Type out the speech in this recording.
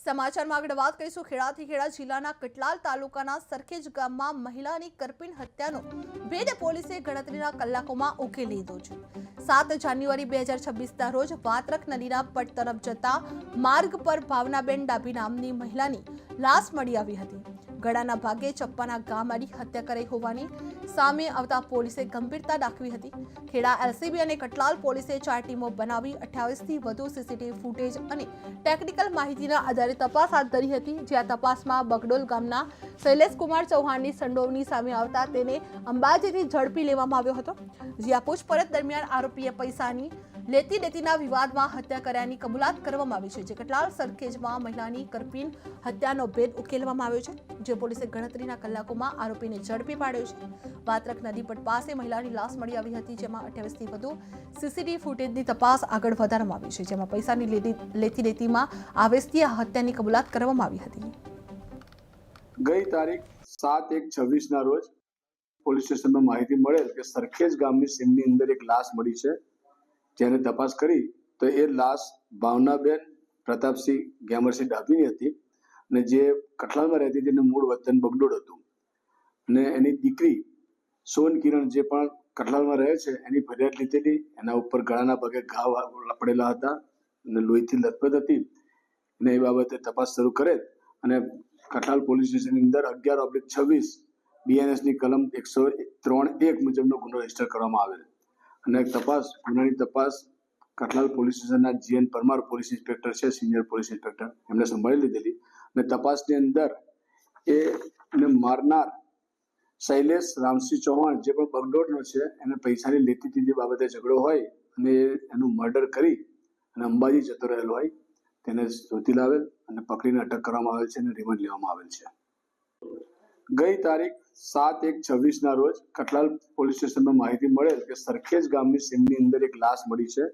સમાચારમાં આગળ વાત કરીશું ખેડાથી ખેડા જિલ્લાના કટલાલ તાલુકાના સરખેજ ગામમાં મહિલાની કરપીણ હત્યાનો ભેદ પોલીસે ગણતરીના કલાકોમાં ઉકેલી લીધો છે। 7 જાન્યુઆરી 2026ના રોજ વાત્રક નદીના પટ તરફ જતા માર્ગ પર ભાવનાબેન ડાભી નામની મહિલાની લાશ મળી આવી હતી। ગળાના ભાગે ચપ્પાના ઘા મારી હત્યા કરી હોવાની સામે આવતા પોલીસે ગંભીરતા દાખવી હતી। ખેડા એલસીબી અને કટલાલ પોલીસે 4 ટીમો બનાવી 28થી વધુ સીસીટીવી ફૂટેજ અને ટેકનિકલ માહિતીના આધારે તપાસ હાથ ધરી હતી। જ્યાં તપાસમાં બગડોલ ગામના શૈલેષ કુમાર ચૌહાણની સંડોવણી સામે આવતા તેને અંબાજીથી ઝડપી લેવામાં આવ્યો હતો। જ્યાં પૂછપરછ દરમિયાન આરોપીએ પૈસાની લેતી દેતીના વિવાદમાં હત્યા કર્યાની કબૂલાત કરવામાં આવી છે। જે કટલાલ સરખેજમાં મહિલાની કરપીણ હત્યાનો ભેદ ઉકેલવામાં આવ્યો છે, જે પોલીસે ગણતરીના કલાકોમાં આરોપીને ઝડપી પાડ્યો છે। વાત્રક નદી પટ પાસે મહિલાની લાશ મળી આવી હતી, જેમાં 28થી વધુ સીસીટીવી ફૂટેજની તપાસ આગળ વધારવામાં આવી છે, જેમાં પૈસાની લેતી દેતીમાં આવેશથી હત્યાની કબૂલાત કરવામાં આવી હતી। ગઈ તારીખ 7/1/26ના રોજ પોલીસ સ્ટેશનમાં માહિતી મળેલ કે સરખેજ ગામની સીમની અંદર એક લાશ મળી છે, જેને તપાસ કરી તો એ લાશ ભાવનાબેન પ્રતાપસિંહ ગેમરસિંહ ડાભીની હતી અને જે કટલાલમાં રહેતી હતી, તેનું મૂળ વતન બગડોળ હતું અને એની દીકરી સોન કિરણ જે પણ કટલાલમાં રહે છે, એની ફરિયાદ લીધેલી। એના ઉપર ગળાના ભાગે ઘા પડેલા હતા અને લોહીથી લથપથ હતી અને એ બાબતે તપાસ શરૂ કરે અને કટલાલ પોલીસ સ્ટેશનની અંદર 11/26 બીએનએસની કલમ 103(1) મુજબનો ગુનો રજીસ્ટર કરવામાં આવેલ અને ગુનાની તપાસ કટલાલ પોલીસ સ્ટેશનના જીએન પરમાર પોલીસ ઇન્સ્પેક્ટર છે, સિનિયર પોલીસ ઇન્સ્પેક્ટર, એમણે સંભાળી લીધેલી અને તપાસની અંદર એને મારનાર શૈલેષ રામસિંહ ચૌહાણ જે પણ બગડોળનો છે, એને પૈસાની લેતી દેતી બાબતે ઝઘડો હોય અને એનું મર્ડર કરી અને અંબાજી જતો રહેલો હોય તેને શોધી લાવેલ અને પકડીને અટક કરવામાં આવેલ છે અને રિમાન્ડ લેવામાં આવેલ છે। ગઈ તારીખ 7/1/26ના રોજ કટલાલ પોલીસ સ્ટેશનમાં માહિતી મળેલ કે સરખેજ ગામની સીમની અંદર એક લાશ મળી છે,